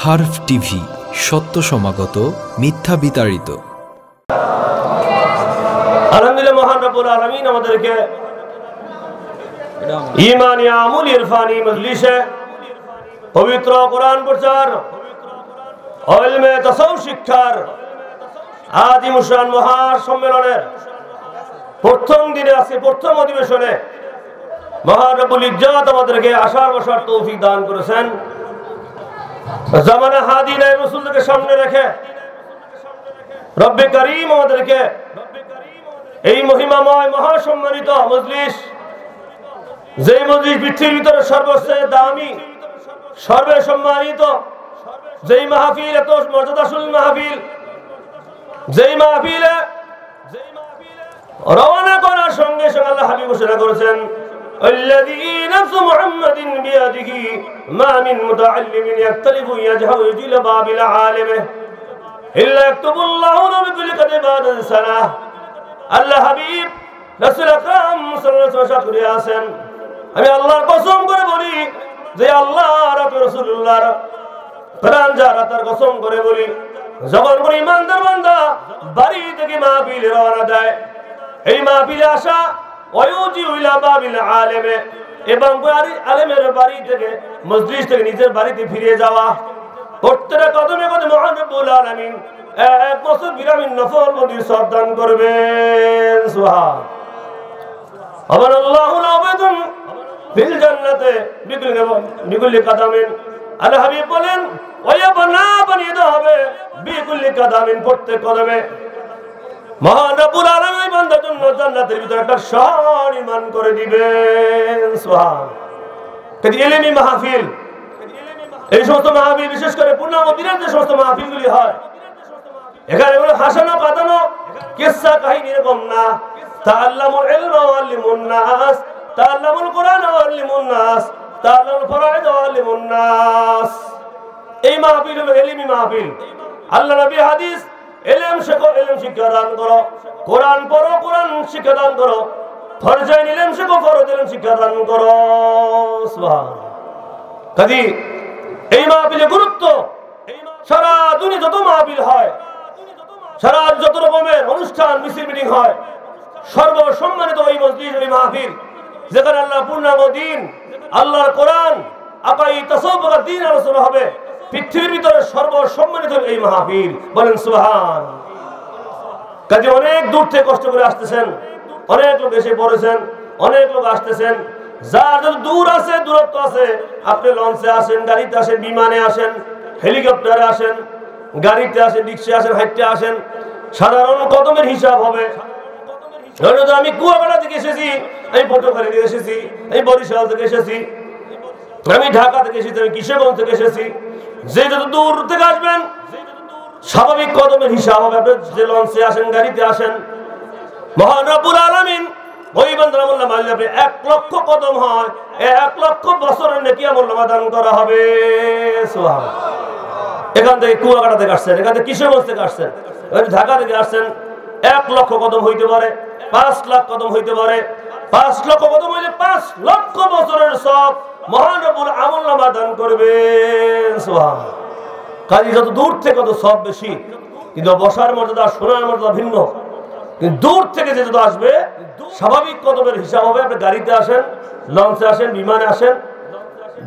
হারফ TV, সত্য সমাগত, মিথ্যা বিতাড়িত। আলহামদুলিল্লাহ, মহান রব্বুল আলামিন আমাদেরকে ঈমানি আমল ইরফানি মজলিসে পবিত্র কোরআন প্রচার ও ইলমে তাসাউফ শিক্ষার আদিম শান মহাসম্মেলনের প্রথম দিনে আছে, প্রথম অধিবেশনে মহান রব্বুল ইজ্জত আমাদেরকে আসার বসার তৌফিক দান করেছেন। জামানা হাদি নাই রাসূলকে সামনে রেখে রব্বে কারীম আমাদেরকে এই মহিমাময় মহাসম্মানিত মজলিস, যে মজলিস পৃথিবীর ভিতরে সর্বশ্রেষ্ঠ দামি সর্বে সম্মানিত, যেই মাহফিল এত মর্যাদাশীল মাহফিল, যেই মাহফিলে রওনা করার সঙ্গে সঙ্গে আল্লাহ হাবিব ঘোষণা করেছেন, الذي نفس محمد بيده ما من متعلم يختلف يجهر يجيل باب العالم إلا يكتب الله له بكل كلمات سنة। আল্লাহ হাবিব রাসূল আকরাম সাল্লাল্লাহু আলাইহি ওয়াসাল্লাম করে আছেন, আমি আল্লাহর কসম করে বলি যে আল্লাহর রাসূলুল্লাহর কোরআন যারা তার কসম করে বলি, যখন কোন ইমানদার বান্দা বাড়ি থেকে মাহফিলে রওনা দেয়, এই মাহফিলে আসা ওয়ায়ুজি ইলা বাবিল আলেমে, এবং আলেমের বাড়ি থেকে মজলিস থেকে নিজের বাড়িতে ফিরে যাওয়া, প্রত্যেকটা কদমে কদমে মহান রব্বুল আলামিন এক বছর বিরামিন নফল মন্দির সাবধান করবেন। সুবহান আবার আল্লাহু আবাদুন ফিল জান্নাতে বিকুল্লি কাদামিন। আল্লাহ হাবিব বলেন ওয়ায়াবনা বানিয়ে দেওয়া হবে বিকুল্লি কাদামিন, প্রত্যেক কদমে মহান রব্বুল আলামিন বান্দার জন্য জান্নাতের ভিতরে একটা শহর নির্মাণ করে দিবেন। সুবহান। কাজে ইলমি মাহফিল, এই সমস্ত মাহফিল, বিশেষ করে পূর্ণাঙ্গদিনের যে সমস্ত মাহফিলগুলি হয়, এখানে কোনো হাসানো কাঁদানো কিসসা কাহিনী এরকম না। তাআল্লামুল ইলমা ওয়া আল্লিমুন নাস, তাআল্লামুল কুরআন ওয়া আল্লিমুন নাস, তাআল্লামুল ফরাইদ ওয়া আল্লিমুন নাস। এই মাহফিল হলো ইলমি মাহফিল। আল্লাহ নবী হাদিস, ইলম শেখো, ইলম শিক্ষা দান করো, কোরআন পড়ো, কোরআন শিক্ষা দান করো, ফরজাইন ইলম শেখো, ফরজ ইলম শিক্ষা দান করো। সুবহান। কাজী এই মাহফিলের গুরুত্ব, সারা দুনিয়া যত মাহফিল হয়, সারা যত রকমের অনুষ্ঠান মিছিল মিটিং হয়, সর্বসম্মানিত ওই মজলিস, ওই মাহফিল, যেখানে আল্লাহ পূর্ণাঙ্গ দিন, আল্লাহর কোরআন, আকাঈদ, তাসাউফ দ্বীন আলোচনা হবে, পৃথিবীর ভিতরে সর্বসম্মানিত এই মাহফিল। বলেন সুবহান। কাজে অনেক দূর থেকে কষ্ট করে আসতেছেন, অনেক লোক এসে পড়েছেন, অনেক লোক আসতেছেন। যার যত দূর আছে, দূরত্ব আছে, আপনি লঞ্চে আসেন, গাড়িতে আসেন, বিমানে আসেন, হেলিকপ্টারে আসেন, গাড়িতে আসেন, রিক্সায় আসেন, হাইটে আসেন, সাধারণ কদমের হিসাব হবে। আমি কুয়াকাটা থেকে এসেছি, আমি পটুয়াখালী থেকে এসেছি, আমি বরিশাল থেকে এসেছি, আমি ঢাকা থেকে এসেছি, আমি কিশোরগঞ্জ থেকে এসেছি। যে যত দূর থেকে আসবেন, স্বাভাবিক কদমের হিসাব হবে। আপনি যে লঞ্চে আসেন, গাড়িতে আসেন, মহান রব্বুল আলামিন ওই বান্দার আমল নামায় আপনি 1 লক্ষ কদম হয়, 1 লক্ষ বছরের নেকি আমল নামা দান করা হবে। সুবহান। এখান থেকে কুয়াকাটা থেকে আসছেন, এখান থেকে কিশোরগঞ্জ থেকে আসছেন, ঢাকা থেকে আসছেন, 1 লক্ষ কদম হইতে পারে, 5 লাখ কদম হইতে পারে। 5 লক্ষ কদম হইলে 5 লক্ষ বছরের সব মহান রব্বুল আমল নামা দান করবেন। সুবহান। কাজে যত দূর থেকে তত সব বেশি, কিন্তু বসার মর্যাদা, শোনার মর্যাদা ভিন্ন। কিন্তু দূর থেকে যে যত আসবে, স্বাভাবিক কদমের হিসাব হবে। আপনি গাড়িতে আসেন, লঞ্চে আসেন, বিমানে আসেন,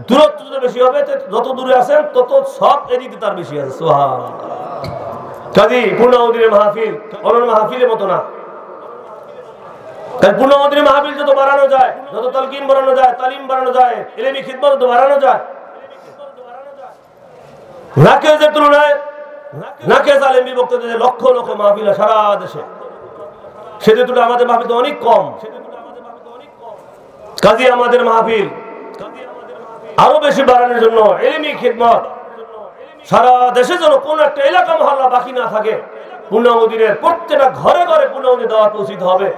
দূরত্ব যত বেশি হবে, যত দূরে আসেন তত সব এদিকে তার বেশি আছে। সুবহান। কাজী পূর্ণাঙ্গদিনের মাহফিল অন্যান্য মাহফিলের মতো না। তাই পূর্ণাঙ্গদিনের মাহফিল যত বাড়ানো যায়, যত তালকিন বাড়ানো যায়, তালিম বাড়ানো যায়, ইলমি খিদমত যত বাড়ানো যায়, নাকেজের তুলনায় নাকেজ আলেম বিভক্ত যে লক্ষ লক্ষ মাহফিল সারা দেশে, সেটা তুলনায় আমাদের মাহফিল তো অনেক কম। কাজী আমাদের মাহফিল আরো বেশি বাড়ানোর জন্য ইলমি খিদমত সারা দেশে যেন কোন একটা এলাকা মহল্লা বাকি না থাকে, পূর্ণাঙ্গদিনের প্রত্যেকটা ঘরে ঘরে পূর্ণাঙ্গদিন দাওয়াত পৌঁছতে হবে।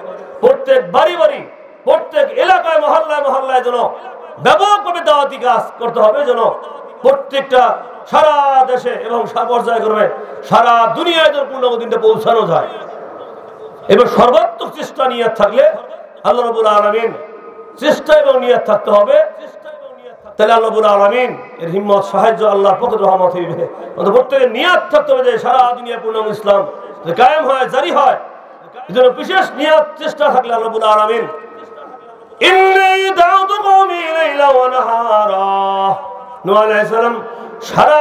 প্রত্যেক বাড়ি বাড়ি, প্রত্যেক এলাকায়, মহল্লায় মহল্লায় যেন ব্যাপকভাবে দাওয়াতি কাজ করতে হবে, যেন প্রত্যেকটা সারা দেশে এবং পর্যায়ক্রমে সারা দুনিয়ায় যেন পূর্ণাঙ্গদিনটা পৌঁছানো যায়। এবার সর্বাত্মক চেষ্টা নিয়ে থাকলে আল্লাহ রাব্বুল আলামিন চেষ্টা এবং নিয়ত থাকতে হবে। তাহলে আল্লাহ রাব্বুল আলামিন এর হিম্মত সাহায্য আল্লাহর পক্ষ থেকে রহমত হইবে। আমাদের প্রত্যেকের নিয়াত থাকতে হবে যে সারা দুনিয়া পূর্ণ ইসলাম যে কায়েম হয়, জারি হয়, এজন্য বিশেষ নিয়াত চেষ্টা থাকলে আল্লাহ রাব্বুল আলামিন ইন্নী দাউতু কওমি লাইলা ওয়া নাহারা, নূহ আলাইহিস সালাম সারা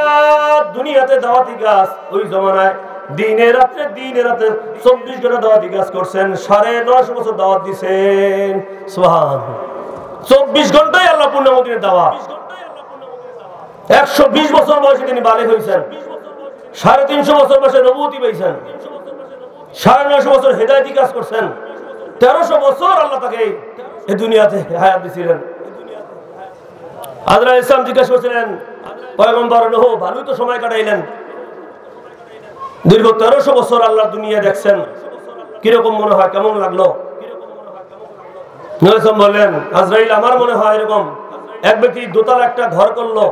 দুনিয়াতে দাওয়াতি কাজ ওই জমানায় দিনে রাতে 24 ঘন্টা দাওয়াতি কাজ করছেন, 9.5 বছর দাওয়াত দিবেন। সুবহানাল্লাহ, 24 ঘন্টায় আল্লাহ পূর্ণ মদিনার দাওয়াত। 120 বছর বয়সে তিনি বালিগ হয়েছেন, 350 বছর বয়সে নবুয়তি পেয়েছেন, 9.5 বছর হেদায়েতি কাজ করছেন, 1300 বছর আল্লাহ তাকে এই দুনিয়াতে হায়াত দিয়েছিলেন। আজরাইল ইসলাম জিজ্ঞাসা করেছিলেন, পয়গম্বর নূহ ভালোই তো সময় কাটাইলেন, দীর্ঘ 1300 বছর আল্লাহর দুনিয়া দেখছেন, কিরকম মনে হয়, কেমন লাগলো? নূহ ইসলাম বললেন, আজরাইল আমার মনে হয় এরকম এক ব্যক্তি দোতলা একটা ঘর করলো,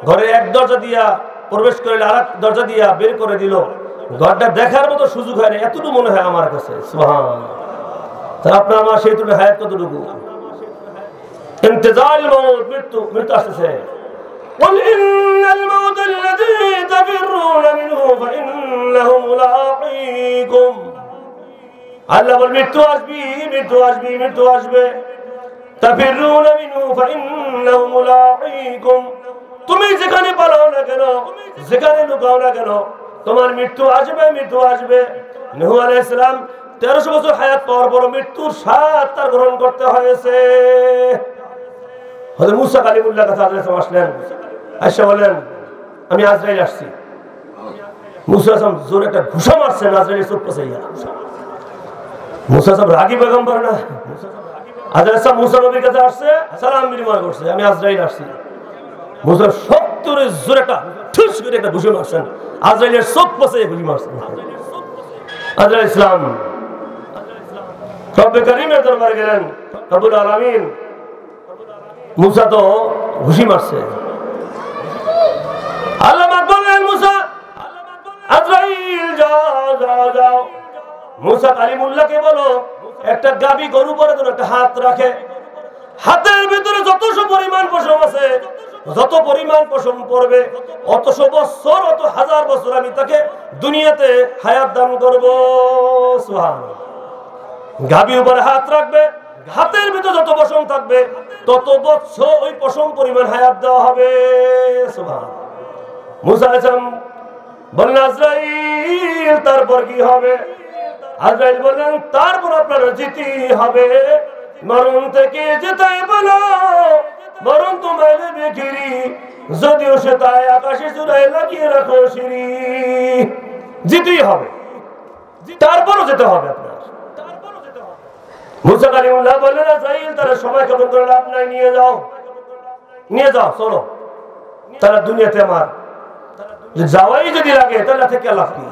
ঘরে এক দরজা দিয়া প্রবেশ করলে আরেক দরজা দিয়া বের করে দিল, ঘরটা দেখার মতো সুযোগ হয় না, এতটুকু মনে হয় আমার কাছে। সুবহানাল্লাহ, তাহলে আপনার আমার সেইটুকু হায়াত কতটুকু? ইন্তেজাল মউত, মৃত্যু আসছে। قل إن الموت الذي تفرون منه فإنه ملاقيكم, আল্লাহ বল মৃত্যু আসবে। তাফিরুন মিনহু ফাইন্নাহু মুলাকীকুম, তুমি যেখানে পালাও না কেন, যেখানে লুকাও না কেন, তোমার মৃত্যু আসবে। নূহ আলাইহিস সালাম 1300 বছর হায়াত পাওয়ার পর মৃত্যুর স্বাদ তার গ্রহণ করতে হয়েছে। হযরত মুসা কালিমুল্লাহ কাছে আজরাইল আসলেন, আয়েশা বলেন আমি আজরাইল আসছি। মুসা সাহেব জোরে একটা ঘুষা মারছেন আজরাইলের চোখ পচাইয়া। মুসা সাহেব রাগী পয়গম্বর না, আজরাইল সাহেব মুসা নবীর কাছে আসছে, সালাম বিনিময় করছে, আমি আজরাইল আসছি। মুসা সত্তরে জোরে একটা ঠুস করে একটা ঘুষা মারছেন, আজরাইলের চোখ পচাইয়া গুলি মারছেন। আজরাইল ইসলাম রব্বে কারীমের দরবারে গেলেন, রব্বুল আলামিন মুসা তো ঘুষি মারছে, আল্লাহ পাক বললেন মুসা আজরাইল যাও। মুসা কালিমুল্লাহকে বলো একটা গাবি গরু পরে যেন একটা হাত রাখে, হাতের ভিতরে যতশো পরিমাণ পশম আছে, যত পরিমাণ পশম পড়বে অতশো বছর, অত হাজার বছর আমি তাকে দুনিয়াতে হায়াত দান করব। সুবহানাল্লাহ, গাবির উপরে হাত রাখবে, হাতের ভিতরে যত পশম থাকবে তত বছর ওই পশম পরিমাণ হায়াত দেওয়া হবে। সুবহানাল্লাহ, মুসা আলাইহিস সালাম বললেন আজরাইল তারপর কি হবে? আজরাইল বললেন তারপর আপনার যেতে হবে, মরণ থেকে যেতে বলো, মরণ তোমায় নেবে ঘিরি, যদিও সে তাই আকাশে চূড়ায় লাগিয়ে রাখো সিঁড়ি, যেতেই হবে, তারপরও যেতে হবে আপনার। মুসা কালিমুল্লাহ বললেন আজরাইল তারা সময় কেমন করে লাভ নাই, নিয়ে যাও চলো, তারা দুনিয়াতে আমার যাওয়াই যদি লাগে তাহলে থেকে লাভ কি?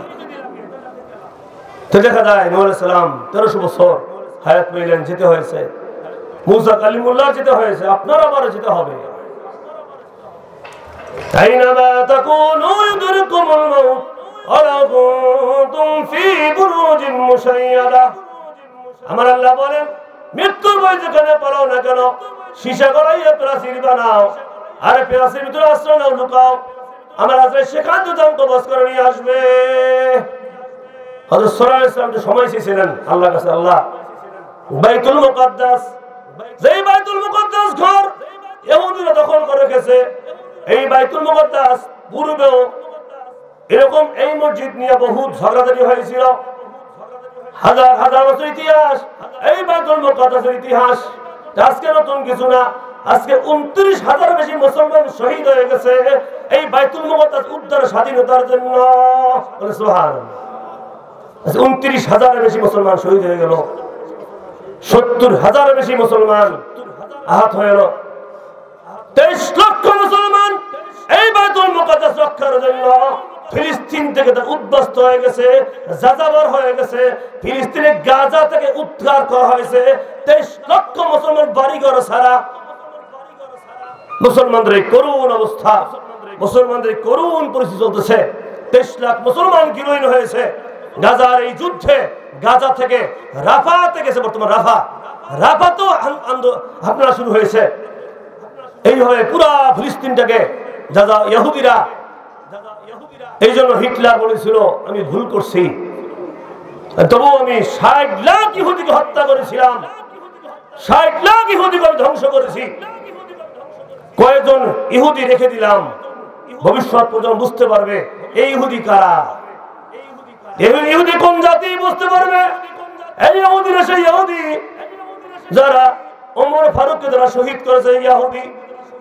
তো দেখা যায় নূহ আলাইহিস সালাম 1300 বছর হায়াত পেলেন, যেতে হয়েছে। মুসা কালিমুল্লাহ যেতে হয়েছে, আপনার আবারও যেতে হবে। আইনামা তাকুনু ইউদরিকুমুল মাউত ওয়ালাউ কুনতুম ফি বুরুজিন মুশাইয়াদা, আমার আল্লাহ বলেন মৃত্যুর ভয় যেখানে পালাও না কেন, সীসা গড়াইয়া প্রাচীর বানাও, আরে প্রাচীর ভিতরে আশ্রয় নাও, লুকাও, আমার আজরাইল সেখান থেকে কবজ করে নিয়ে আসবে। হযরত সাল্লাল্লাহু আলাইহি ওয়াসাল্লাম যে সময় চেয়েছিলেন আল্লাহর কাছে, আল্লাহ বাইতুল মুকাদ্দাস, যেই বাইতুল মুকাদ্দাস ঘর ইহুদিরা দখল করে রেখেছে, এই বাইতুল মুকাদ্দাস পূর্বেও এরকম এই মসজিদ নিয়ে বহুত ঝগড়াঝাটি হয়েছিল, হাজার হাজার বছর ইতিহাস এই বাইতুল মুকাদ্দাসের ইতিহাস। আজকে নতুন কিছু না, আজকে 29,000 বেশি মুসলমান শহীদ হয়ে গেছে এই বাইতুল মুকাদ্দাস উদ্ধার স্বাধীনতার জন্য। সুবহানাল্লাহ, 29,000 বেশি মুসলমান শহীদ হয়ে গেল, 70,000 বেশি মুসলমান আহত হয়ে গেল, 23 লক্ষ মুসলমান এই বাইতুল মুকাদ্দাস রক্ষার জন্য ফিলিস্তিন থেকে উদ্বাস্ত হয়ে গেছে, যাযাবর হয়ে গেছে, ফিলিস্তিনের গাজা থেকে উদ্ধার করা হয়েছে। 23 লক্ষ মুসলমান বাড়িঘর ছাড়া, মুসলমানদের এই করুণ অবস্থা, মুসলমানদের করুণ পরিস্থিতি চলতেছে। 23 লাখ মুসলমান গিরোইন হয়েছে গাজার এই যুদ্ধে। গাজা থেকে রাফা থেকে বর্তমান রাফা তো হামলা শুরু হয়েছে। এইভাবে পুরা ফিলিস্তিনটাকে যা ইহুদিরা, এই জন্য হিটলার বলেছিল আমি ভুল করছি, তবু আমি 60 লাখ ইহুদিকে হত্যা করেছিলাম, 60 লাখ ইহুদিকে ধ্বংস করেছি। কয়েকজন ইহুদি রেখে দিলাম, ভবিষ্যৎ প্রজন্ম বুঝতে পারবে এই ইহুদি কারা, ইহুদি কোন জাতি বুঝতে পারবে। এই ইহুদিরা সেই ইহুদি যারা ওমর ফারুককে যারা শহীদ করেছে, ইহুদি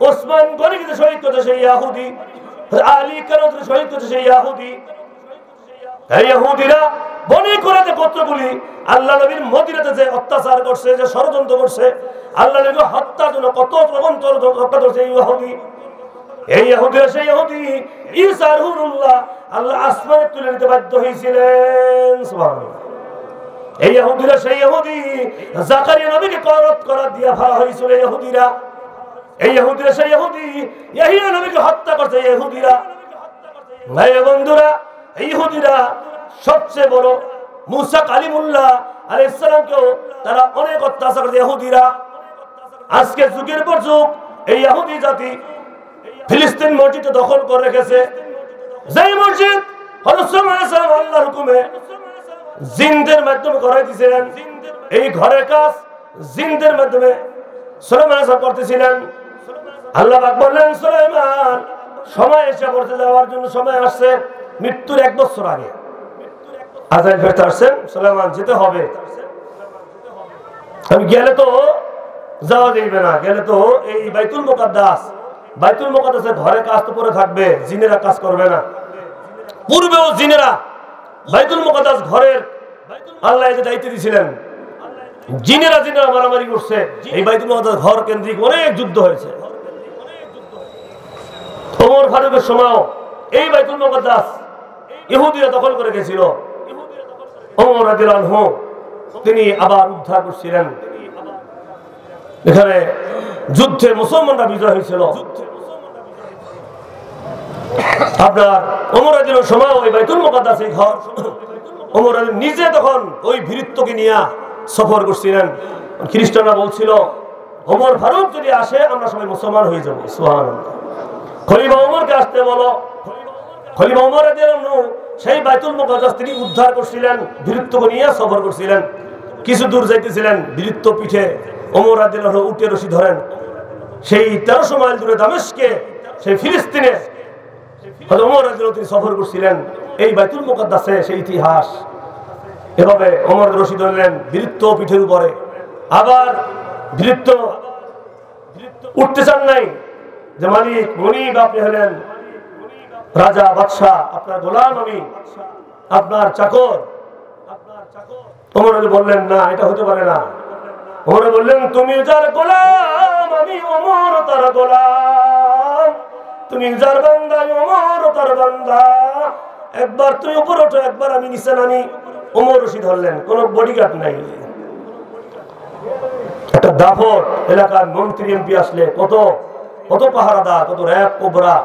ওসমান গনিকে শহীদ করেছে সেই ইহুদি, আলী কারকে শহীদ করেছে সেই ইহুদি। এই ইহুদিরা বনি কুরাইজা গোত্রগুলি আল্লাহ নবীর মদিনাতে যে অত্যাচার করছে, যে ষড়যন্ত্র করছে, আল্লাহ নবীকে হত্যার জন্য কত রকম হত্যা করছে এই ইহুদি। এই ইহুদিরা সেই ইহুদি ঈসা রুহুল্লাহ আল্লাহ আসমানে তুলে নিতে বাধ্য হয়েছিলেন, সুবহানাল্লাহ। এই ইহুদিরা সেই ইহুদি জাকারিয়া নবীকে করাত দিয়া ফেলা হয়েছিল ইহুদিরা। এই ইহুদিরা সেই ইহুদি ইয়াহিয়া নবীকে হত্যা করছে ইহুদিরা। ভাই বন্ধুরা, এই ইহুদিরা সবচেয়ে বড় মুসা কালিমুল্লাহ আলাইহিস সালামকেও তারা অনেক অত্যাচার করে ইহুদিরা। আজকে যুগের পর যুগ এই ইহুদি জাতি ফিলিস্তিন মসজিদে দখল করে রেখেছে। যেই মসজিদ হযরত সুলাইমান আলাইহিস সালাম আল্লাহর হুকুমে জিনদের মাধ্যমে করাই দিয়েছিলেন, এই ঘরের কাজ জিনদের মাধ্যমে সুলাইমান আলাইহিস সালাম করতেছিলেন। আল্লাহ পাক বললেন, সুলাইমান সময় এসে পড়তে যাওয়ার জন্য সময় আসছে, মৃত্যুর 1 বছর আগে আযান ফেরত আসছেন, সুলাইমান যেতে হবে। আমি গেলে তো যাওয়া যাবে না, গেলে তো এই বাইতুল মুকাদ্দাসের ঘরে কাজ তো পরে থাকবে, জিনেরা কাজ করবে না। পূর্বেও জিনেরা বাইতুল মুকাদ্দাস ঘরের আল্লাহ যে দায়িত্ব দিয়েছিলেন, জিনেরা মারামারি করছে। এই বাইতুল মুকাদ্দাস ঘর কেন্দ্রিক অনেক যুদ্ধ হয়েছে। ওমর ফারুকের সময়ও এই বাইতুল মুকাদ্দাস ইহুদিরা দখল করে গেছিল। ওমর রাদিয়াল্লাহু আনহু তিনি আবার উদ্ধার করছিলেন। এখানে যুদ্ধে মুসলমানরা বিজয় হয়েছিল। আপনার ওমর রাদিয়াল্লাহু সময় ওই বাইতুল মুকাদ্দাস এই ঘর ওমর নিজে তখন ওই ভীরুত্বকে নিয়ে সফর করছিলেন। খ্রিস্টানরা বলছিল ওমর ফারুক যদি আসে আমরা সবাই মুসলমান হয়ে যাবো, সুবহানাল্লাহ। খলিফা ওমরকে আসতে বলো। খলিফা ওমর রাদিয়াল্লাহু আনহু সেই বাইতুল মুকাদ্দাস তিনি উদ্ধার করছিলেন, ভীরুত্বকে নিয়ে সফর করছিলেন। কিছু দূর যাইতেছিলেন, ভীরুত্ব পিঠে ওমর রাদিয়াল্লাহু আনহু উটে রশি ধরেন। সেই 1300 মাইল দূরে দামেস্কে, সেই ফিলিস্তিনে ওমর রাদিয়াল্লাহু আনহু তিনি সফর করছিলেন। এই বাইতুল মুকাদ্দাসে সেই ইতিহাস। এভাবে ওমর রশি ধরলেন বীরত্ব পিঠের উপরে, আবার বীরত্ব উঠতে চান নাই যে মালিক মনিব আপনি হলেন, রাজা বাদশাহ, আপনার গোলাম আমি, আপনার চাকর। ওমর বললেন না, এটা হতে পারে না। ওমর বললেন তুমি যার গোলাম আমি ওমর তার গোলাম, তুমি যার বান্দা ওমর তার বান্দা। একবার তুমি উপর ওঠো, একবার আমি নিচে নামি। ওমর রশি ধরলেন, কোন বডিগার্ড নাই। একটা দাফট এলাকার মন্ত্রী এমপি আসলে কত কত পাহারাদার, কত র‍্যাব কোবরা,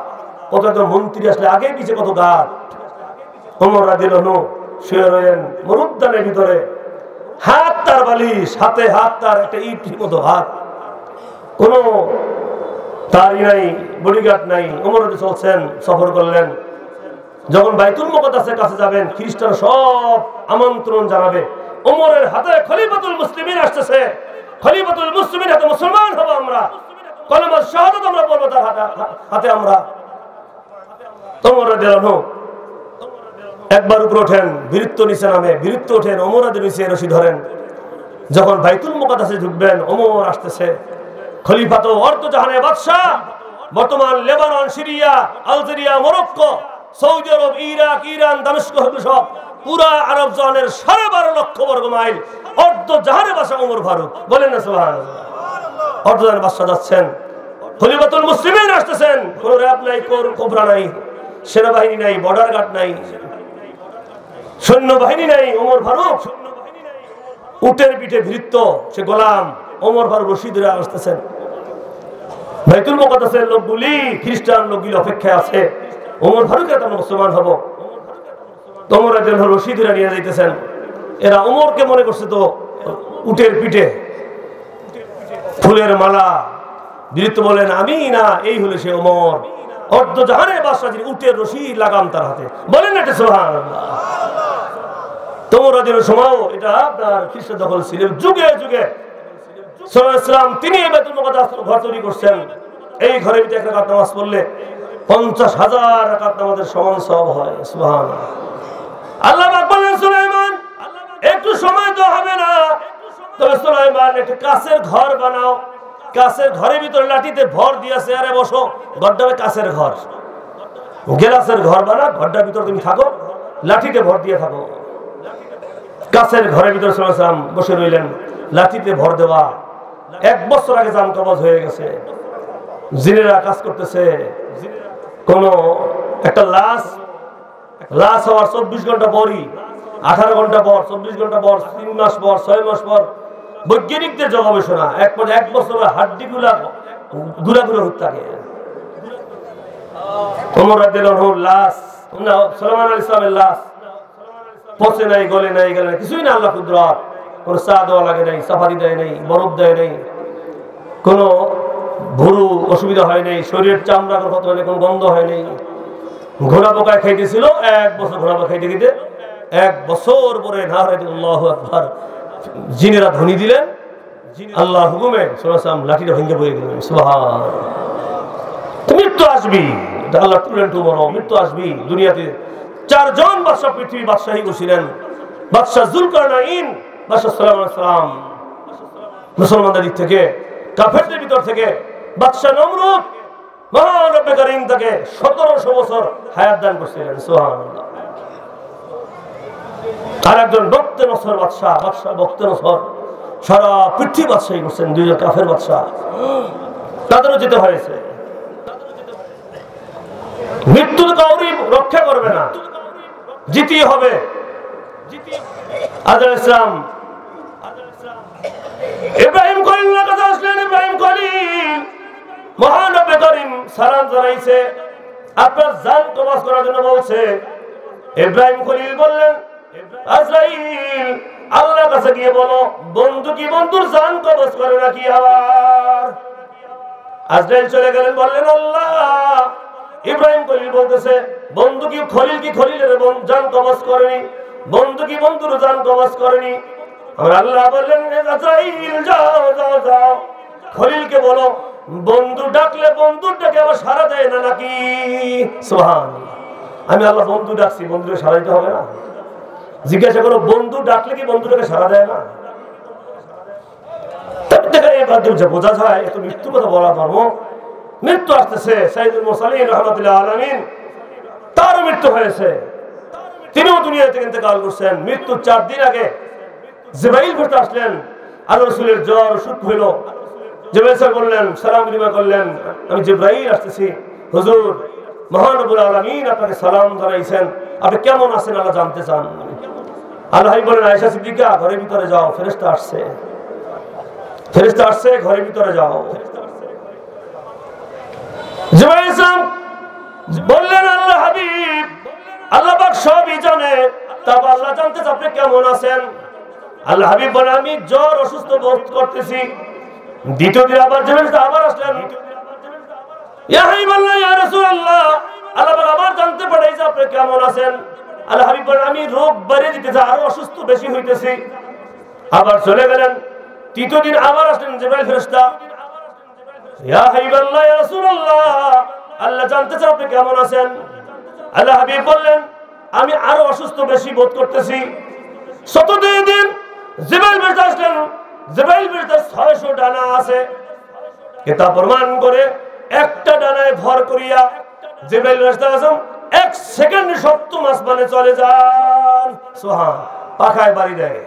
কত মন্ত্রী আসলে আগে পিছে কত গার্ড। ওমর রাদিয়াল্লাহু আনহু শুয়ে রইলেন মরুদ্যানের ভিতরে, হাত তার বালিশ, হাতে হাত তার একটা ইট মতো হাত, কোনো তারই নাই, বডিগার্ড নাই। ওমর চলছেন, সফর করলেন। যখন বাইতুল মুকাদ্দাসের কাছে যাবেন, খ্রিস্টান সব আমন্ত্রণ জানাবে। ওমরের হাতে খলিফাতুল মুসলিমিন আসতেছে, খলিফাতুল মুসলিমিন হাতে মুসলমান হব আমরা, কলেমা শাহাদাত আমরা পড়ব তার হাতে আমরা। ওমর রাদিয়াল্লাহু আনহু একবার উপরে ওঠেন, বীরত্ব নিচে নামে, বীরত্ব ওঠেন, ওমর রাদিয়াল্লাহু আনহু রশি ধরেন। যখন বাইতুল মুকাদ্দাসে ঢুকবেন, ওমর আসতেছে। খলিফা তো অর্ধ জাহানের বাদশাহ, বর্তমান Lebanon, Syria, Algeria, Morocco, Saudi Arab, Iraq, Iran, দামেস্ক, সব পুরা আরব জাহানের 12.5 লক্ষ বর্গ মাইল অর্ধ জাহানের বাদশাহ ওমর ফারুক। বলেন না সুবহানাল্লাহ। অর্ধ জাহানের বাদশাহ যাচ্ছেন, খলিফাতুল মুসলিমিন আসতেছেন। কোন র‍্যাব নাই, কোবরা নাই, সেনাবাহিনী নাই, বর্ডার গার্ড নাই, সৈন্যবাহিনী নাই। ওমর ফারুক উটের পিঠে ভীরত্ব, সে গোলাম। ওমর ফারুক রশি ধরে আসতেছেন। বাইতুল মুকাদ্দাসের লোকগুলি, খ্রিস্টান লোকগুলি অপেক্ষায় আছে, ওমর ফারুকের আমরা মুসলমান হব। ওমর রাদিয়াল্লাহু আনহু রশি ধরে নিয়ে যাইতেছেন। এরা ওমরকে মনে করছে তো উটের পিঠে ফুলের মালা, বীরত্ব বলেন আমি না, এই হলো সে ওমর, অর্ধ জাহানের বাদশা, যিনি উটের রশি লাগাম তার হাতে। বলেন এটা সুবহানাল্লাহ। তোমরা দিন সময় এটা আপনার খ্রিস্ট দখল ছিল, যুগে যুগে সাল্লাল্লাহু আলাইহি ওয়াসাল্লাম তিনি এই বাইতুল মুকাদ্দাস ঘর তৈরি করছেন। এই ঘরের ভিতরে এক রাকাত নামাজ পড়লে 50,000 রাকাত নামাজের সমান সওয়াব হয়। সুবহানাল্লাহ। আল্লাহ পাক বলেন সুলাইমান একটু সময় তো হবে না, তবে সুলাইমান একটা কাচের ঘর বানাও, কাচের ঘরের ভিতরে লাঠিতে ভর দিয়া চেয়ারে বসো, ঘরটা কাচের ঘর, গ্লাসের ঘর বানা, ঘরটার ভিতরে তুমি থাকো, লাঠিতে ভর দিয়ে থাকো। কাচের ঘরের ভিতরে সাল্লাল্লাহু আলাইহি ওয়াসাল্লাম বসে রইলেন, লাঠিতে ভর দেওয়া। 1 বছর আগে জান কবজ হয়ে গেছে, জিনেরা কাজ করতেছে। কোন একটা লাশ হওয়ার 24 ঘন্টা পরই, 18 ঘন্টা পর, 24 ঘন্টা পর, 3 মাস পর, 6 মাস পর বৈজ্ঞানিকদের গবেষণা, 1 বছর হাড্ডি গুলা হতে থাকে। ওমর রাদিয়াল্লাহু আনহুর লাশ, সুলাইমান আলাইহিস সালামের লাশ পচে নাই, গলে নাই, কিছুই না। আল্লাহ কুদরত, কোন চা দেওয়া লাগে নাই, সাফারি দেয় নাই, বরফ দেয় নাই, কোন ভুরু অসুবিধা হয় নাই, শরীরের চামড়া ক্ষত হয় নাই, কোন গন্ধ হয় নাই। ঘোড়া পোকায় খাইতেছিল 1 বছর, ঘোড়া পোকা খাইতে দিতে 1 বছর পরে আল্লাহু আকবার জিনেরা ধ্বনি দিলেন, আল্লাহর হুকুমে সাল্লাল্লাহু আলাইহি ওয়াসাল্লাম লাঠিটা ভেঙে পড়ে গেলেন। সুবহানাল্লাহ। মৃত্যু আসবি, আল্লাহ তুলেন তোমার মৃত্যু আসবি। দুনিয়াতে 4 জন বাদশা পৃথিবী বাদশাহী করছিলেন, বাদশা যুলকারনাইন, বাদশা সুলাইমান আলাইহিস সালাম মুসলমানদের দিক থেকে, কাফেরদের ভিতর থেকে বাদশা নমরুদ মহান রব্বে কারীম তাকে 1700 বছর হায়াত দান করছিলেন। সুবহানাল্লাহ। আর একজন বক্তে নসর বাদশা বক্তে নসর সারা পৃথিবী বাদশাহী করছেন, 2 কাফের বাদশা, তাদেরও যেতে হয়েছে। মৃত্যু কাউরি রক্ষা করবে না, জিতিয়ে হবে। আদম ইসলাম ইব্রাহিম খলিলের কাছে আসলেন। ইব্রাহিম খলিল মহান রব্বে কারীম সালাম জানাইছে, আপনার জান কবজ করার জন্য বলছে। ইব্রাহিম খলিল বললেন, আজরাইল আল্লাহর কাছে গিয়ে বলো বন্ধু কি বন্ধুর জান কবজ করে নাকি। আবার আজরাইল চলে গেলেন, বললেন আল্লাহ। ইব্রাহিম খলিল বলতেছে, বন্ধু কি খলিলের জান কবজ করেনি, বন্ধু কি বন্ধুর জান কবজ করেনি। আর আল্লাহ বললেন, আজরাইল যাও যাও যাও, খলিলকে বলো বন্ধু ডাকলে বন্ধুর ডাকে আবার সাড়া দেয় না নাকি। সুবহানাল্লাহ। আমি আল্লাহ বন্ধু ডাকছি, বন্ধুকে সাড়া দিতে হবে না? জিজ্ঞাসা করো বন্ধু ডাকলে কি বন্ধুটাকে সাড়া দেয় না? বোঝা যায় এত মৃত্যুর কথা বলা ধর্ম। মৃত্যু আসতেছে, সাইয়্যিদুল মুরসালিন রাহমাতুল্লাহ আলামিন তার মৃত্যু হয়েছে, তিনিও দুনিয়া থেকে ইন্তেকাল করছেন। মৃত্যুর 4 দিন আগে জিবরাইল ফেরেশতা আসলেন, আল্লাহর রাসূলের জ্বর অসুখ হলো। জিবরাইল স্যার বললেন, সালাম বিনিময় করলেন, আমি জিবরাইল আসতেছি, হুজুর মহান রব্বুল আলামিন আপনাকে সালাম জানাইছেন, আপনি কেমন আছেন আল্লাহ জানতে চান। আল্লাহ বলেন, আয়েশা সিদ্দিকা ঘরের ভিতরে যাও, ফেরেশতা আসছে, ঘরের ভিতরে যাও। জিবরাইল বললেন, আল্লাহ হাবিব, আল্লাহ পাক সবই জানে, তবে আল্লাহ জানতে চান আপনি কেমন আছেন। আল্লাহ হাবিব বলেন, আমি জ্বর অসুস্থ বোধ করতেছি। দ্বিতীয় দিন আবার জিবরাইল আবার আসলেন, ইয়া হাবিবাল্লাহ ইয়া রাসূলুল্লাহ, আল্লাহ পাক আবার জানতে পাঠাইছে আপনি কেমন আছেন। আল্লাহ হাবিব বলেন, আমি রোগ বাড়িয়ে দিতেছি, আরো অসুস্থ বেশি হইতেছি। আবার চলে গেলেন। তৃতীয় দিন আবার আসলেন জিবরাইল ফেরেশতা, ইয়া হাবিবাল্লাহ ইয়া রাসূলুল্লাহ, আল্লাহ জানতে চান আপনি কেমন আছেন। আল্লাহ হাবিব বললেন, আমি আরো অসুস্থ বেশি বোধ করতেছি। চতুর্থ দিন জিবরাইল ফেরেশতা আসলেন। জিবরাইল ফেরেশতা 600 ডানা আছে, এটা প্রমাণ করে একটা ডানায় ভর করিয়া জিবরাইল ফেরেশতা আছেন 1 সেকেন্ডে 70 আসমানে চলে যান। সুবহান, পাখায় বাড়ি দেয়।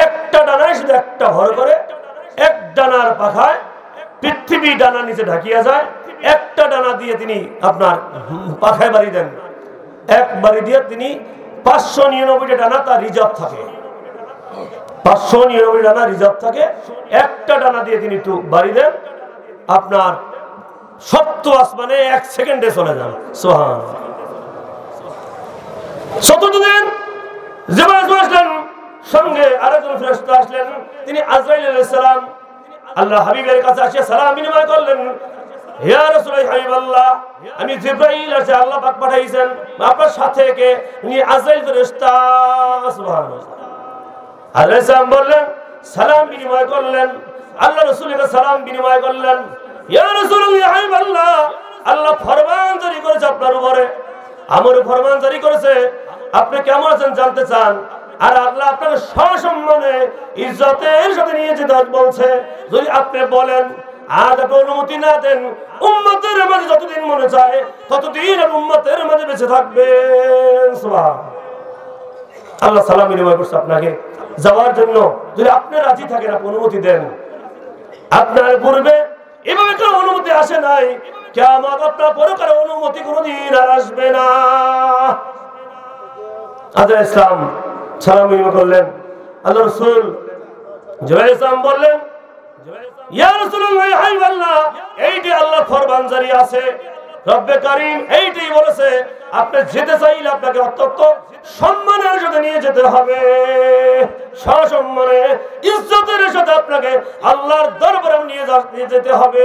একটা ডানায় শুধু একটা ভর করে, এক ডানার পাখায় পৃথিবী ডানা নিচে ঢাকিয়া যায়। একটা ডানা দিয়ে তিনি আপনার পাখায় বাড়ি দেন, এক বাড়ি দিয়ে তিনি 599টা ডানা তার রিজার্ভ থাকে, 599 ডানা রিজার্ভ থাকে। একটা ডানা দিয়ে তিনি একটু বাড়ি দেন, আপনার 70 আসমানে 1 সেকেন্ডে চলে যান। সুবহান। চতুর্থ দিন জিবরাইল আসলেন, সঙ্গে আরেকজন ফেরেশতা আসলেন, তিনি আজরাইল আলাইহিস সালাম। আল্লাহ হাবিবের কাছে আসে সালাম বিনিময় করলেন। ইয়া রাসূলুল্লাহ হাবিবাল্লাহ, আমি জিবরাইল আছে আল্লাহ পাক পাঠাইছেন আপনার সাথে কে? উনি আজরাইল ফেরেশতা। সুবহানাল্লাহ। আজরাইল সালাম বললেন, সালাম বিনিময় করলেন, আল্লাহ রাসূলের কাছে সালাম বিনিময় করলেন। ইয়া রাসূলুল্লাহ হাবিবাল্লাহ, আল্লাহ ফরমান জারি করেছে আপনার উপরে, আমার ফরমান জারি করেছে, আপনি কেমন আছেন জানতে চান, আর আল্লাহ আপনাকে সসম্মানে ইজ্জতের সাথে নিয়ে যেতে বলছে। যদি আপনি বলেন আজ আপনি অনুমতি না দেন, উম্মতের মাঝে যতদিন মনে চায় ততদিন আপনি উম্মতের মাঝে বেঁচে থাকবেন। সুবহানাল্লাহ। আল্লাহ সালাম বিনিময় করছে আপনাকে যাওয়ার জন্য। যদি আপনি রাজি থাকেন, আপনি অনুমতি দেন। আপনার পূর্বে এভাবে কারো অনুমতি আসে নাই, কিয়ামত আপনার পরে কারো অনুমতি কোনোদিন আর আসবে না। আজরাইল ইসলাম সালাম বিনিময় করলেন। আল্লাহ রাসূল জিবরাইল ইসলাম বললেন, ইয়া রাসূলুল্লাহ হাবিবাল্লাহ, এইটি আল্লাহ ফরমান জারি আছে, রব্বে কারীম এইটাই বলেছে আপনি যেতে চাইলে আপনাকে অত্যন্ত সম্মানের সাথে নিয়ে যেতে হবে, সসম্মানে ইজ্জতের সাথে আপনাকে আল্লাহর দরবারে নিয়ে যেতে হবে।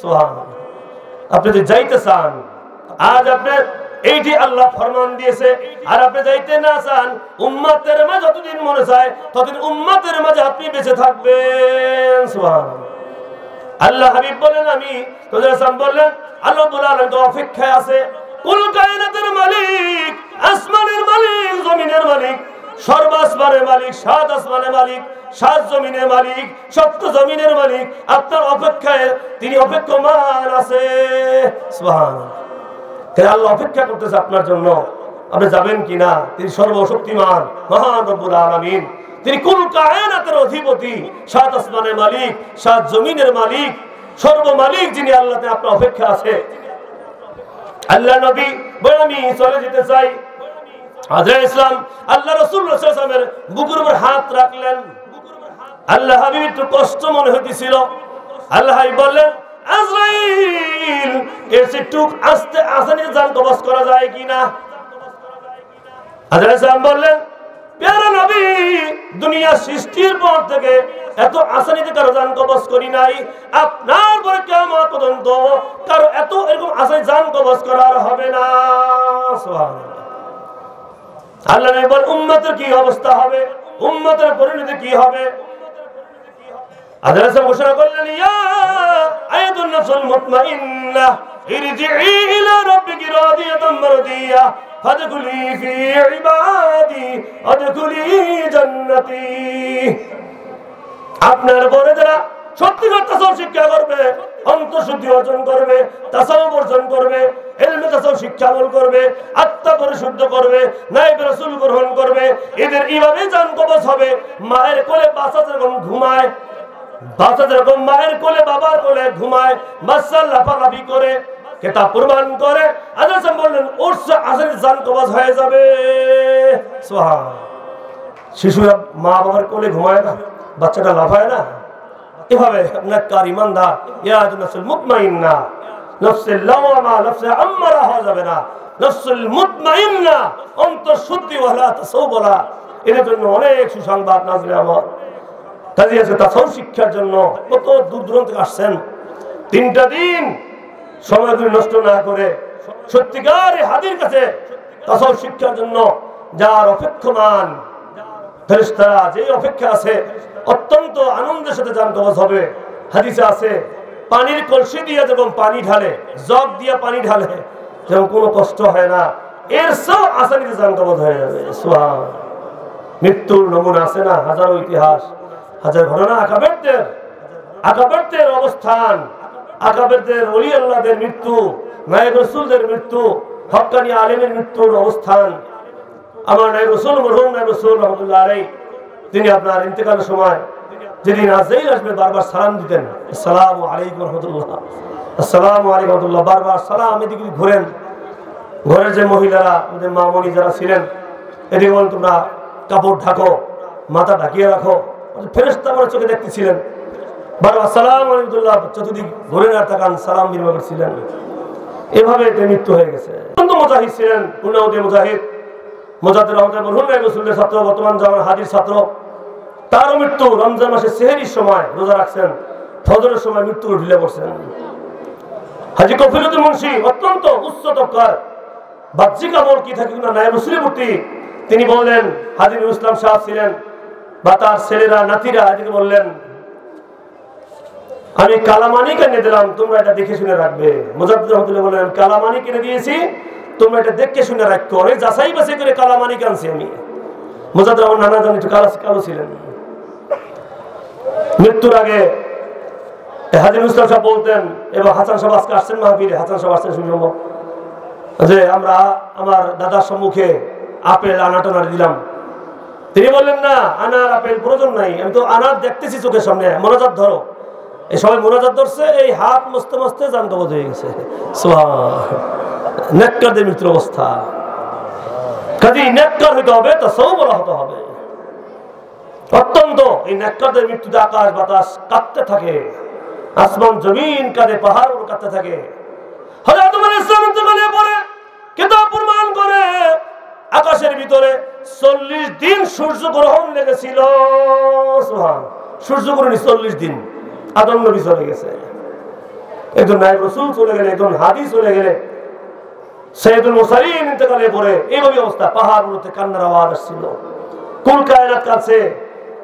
সুবহানাল্লাহ। আপনি যদি যাইতে চান, আজ আপনি এইটি আল্লাহ ফরমান দিয়েছে, আর আপনি যাইতে না চান, উম্মতের মাঝে যতদিন মনে চায় ততদিন উম্মতের মাঝে আপনি বেঁচে থাকবেন। সুবহানাল্লাহ। আল্লাহ হাবিব বলেন, আমি তোদের সামনে বললেন আল্লাহ রাব্বুল আলামিন তো অপেক্ষায় আছে। কুল কায়নাতের মালিক, আসমানের মালিক, জমিনের মালিক, সর্ব আসমানের মালিক, সাত আসমানের মালিক, সাত জমিনের মালিক, সপ্ত জমিনের মালিক আপনার অপেক্ষায় তিনি অপেক্ষমান আছে। সুবহানাল্লাহ। তাই আল্লাহ অপেক্ষা করতেছে আপনার জন্য, আপনি যাবেন কিনা। তিনি সর্বশক্তিমান মহান রব্বুল আলামিন, তিনি কুল কায়নাতের অধিপতি, সাত আসমানের মালিক, সাত জমিনের মালিক, সর্বমালিক যিনি, আল্লাহতে আপনার অপেক্ষা আছে। আল্লাহ নবী বলে আমি চলে যেতে চাই। আজরাইল ইসলাম আল্লাহ রাসূলুল্লাহ সাল্লাল্লাহু আলাইহি ওয়াসাল্লামের বুকের উপর হাত রাখলেন। আল্লাহ হাবিব একটু কষ্ট মনে হইতেছিল। আল্লাহ হাবিব বললেন, আজরাইল একটু আস্তে আসানি জান কবজ করা যায় কিনা। আজরাইল ইসলাম বললেন, প্যারা নবী, দুনিয়া সৃষ্টির পর থেকে এত আসানিতে কারো জান কবজ করি নাই, আপনার পরে কিয়ামত পর্যন্ত কারো এত এরকম আসানি জান কবজ করার হবে না। সুবহানাল্লাহ। আল্লাহ নবী বলেন, উম্মতের কি অবস্থা হবে, উম্মতের পরিণতি কি হবে। আল্লাহ ঘোষণা করলেন, ইয়া আয়াতুন নাফসুল মুতমাইন্নাহ ইরজিই ইলা রাব্বিকি রাদিয়াতাম মারদিয়াহ ফাদখুলি ফি ইবাদি আদখুলি জান্নাতি। আপনার পরে যারা সত্যিকার তাসাউফ শিক্ষা করবে, অন্তঃশুদ্ধি অর্জন করবে, তাসাউফ অর্জন করবে, ইলমে তাসাউফ শিক্ষা আমল করবে, আত্মা পরিশুদ্ধ করবে, নায়েব রাসূল গ্রহণ করবে, এদের এইভাবে জান কবজ হবে। মায়ের কোলে বাচ্চা যেরকম ঘুমায়, বাচ্চা যেরকম মায়ের কোলে বাবার কোলে ঘুমায়, বাচ্চা লাফালাফি করে, কিতাব প্রমাণ করে। আল্লাহ বললেন ওরসে আসলে জান কবজ হয়ে যাবে। সুবহানাল্লাহ। শিশুরা মা বাবার কোলে ঘুমায় না, বাচ্চাটা লাফায় না, এভাবে নেককার ইমানদার ইয়া নাফসুল মুতমাইন্না, নফসুল লাওয়ামা, নফসে আম্মারা হয়ে যাবে না, নফসুল মুতমাইন্না, অন্তঃশুদ্ধি ওয়ালা তাসাউবলা। এর জন্য অনেক সুসংবাদ নাযিল আমার কাজে আছে। তাসাউফ শিক্ষার জন্য কত দূর দূরান্ত থেকে আসছেন। 3টা দিন সময়গুলি নষ্ট না করে সত্যিকার হাদির কাছে তাসাউফ শিক্ষার জন্য যার অপেক্ষমান ফেরেশতারা যেই অপেক্ষা আছে, অত্যন্ত আনন্দের সাথে জান কবজ হবে। হাদিসে আছে, পানির কলসি দিয়ে যখন পানি ঢালে, জগ দিয়ে পানি ঢালে, যেমন কোনো কষ্ট হয় না, এর সব আসানিতে জান কবজ হয়ে যাবে। সুবহানাল্লাহ। মৃত্যুর নমুনা আছে না, হাজারো ইতিহাস, হাজার ঘটনা। আকাবেরদের অবস্থান, আকাবেরদের ওলি আল্লাহদের মৃত্যু, নায়েব রাসূলদের মৃত্যু, হক্কানি আলেমের মৃত্যুর অবস্থান। আমার নায়েব রাসূল মরহুম নায়েব রাসূল রাহমাতুল্লাহ আলাইহি, তিনি আপনার ইন্তেকালের সময় যেদিন আজরাইল আসবে বারবার সালাম দিতেন, আসসালামু আলাইকুম রাহমাতুল্লাহ, আসসালামু আলাইকুম রাহমাতুল্লাহ, বারবার সালাম। এদিকে ঘুরেন, ঘরের যে মহিলারা, ওদের মামনি যারা ছিলেন, এদিকে বলেন তোমরা কাপড় ঢাকো, মাথা ঢাকিয়ে রাখো। ফেরেশতা আমার চোখে দেখতেছিলেন, বারবার আসসালামু আলাইকুম রাহমাতুল্লাহ, চতুর্দিক ঘুরেন আর তাকান, সালাম বিনিময় করছিলেন। এভাবে মৃত্যু হয়ে গেছে। মুজাহিদ ছিলেন, পূর্ণাহুতি মুজাহিদ, মুজাহিদ রহমতুল্লাহ মরহুম নায়েব রাসূলের ছাত্র, বর্তমান জামানার হাদির ছাত্র। তারও মৃত্যু রমজান মাসে সেহরির সময়, রোজা রাখছেন, ফজরের সময় মৃত্যু ঢিলে পড়ছেন। হাজী কফিলুদ্দিন মুন্সি অত্যন্ত উচ্চতর বাহ্যিক আমল কি থাকে না নায়েব মুসলিমূর্তি, তিনি বললেন, হাজী নূরুল ইসলাম সাহেব ছিলেন বা তার ছেলেরা নাতিরা হাজীকে বললেন, আমি কালামানি কিনে দিলাম, তোমরা এটা দেখে শুনে রাখবে। মুজাদ্দিদ রহমাতুল্লাহ বললেন, কালামানি কিনে দিয়েছি, তোমরা এটা দেখে শুনে রাখো। অনেক যাচাই বাছাই করে কালামানি আনছি আমি। মুজাদ্দিদ রহমান নানা জানি একটু কালো ছিলেন। মৃত্যুর আগে হাজী নূরুল ইসলাম সাহেব বলতেন, এবং হাসান সাহেব আজকে আসছেন মাহফিলে, হাসান সাহেব আসছেন শুনলাম যে আমরা আমার দাদার সম্মুখে আপেল আনাটানাড়ি দিলাম। তিনি বললেন, না আনার আপেল প্রয়োজন নাই, আমি তো আনার দেখতেছি চোখের সামনে, মোনাজাত ধরো। এই সবাই মোনাজাত ধরছে, এই হাত মস্তে মস্তে জান কবজ হয়ে গেছে। নেককারদের মৃত্যুর অবস্থা। কাজে নেককার হইতে হবে, তা সব বলা হতে হবে। অত্যন্ত এই নেককারদের মৃত্যুতে আকাশ বাতাস কাঁপতে থাকে, আসমান জমিন কাঁদে, পাহাড় কাঁপতে থাকে। হযরত ওমর ইসলাম ইন্তেকালের পরে কিতাব প্রমাণ করে আকাশের ভিতরে 40 দিন সূর্য গ্রহণ লেগেছিল। সুবহানাল্লাহ, সূর্য গ্রহণ 40 দিন। আদম নবী চলে গেছে, একজন নায়েব রাসূল চলে গেলে, একজন হাদী চলে গেলে, সাইয়্যিদুল মুরসালিন ইন্তেকালের পরে এইভাবে অবস্থা। পাহাড়গুলোতে কান্নার আওয়াজ আসছিল, কুল কায়নাত কাছে।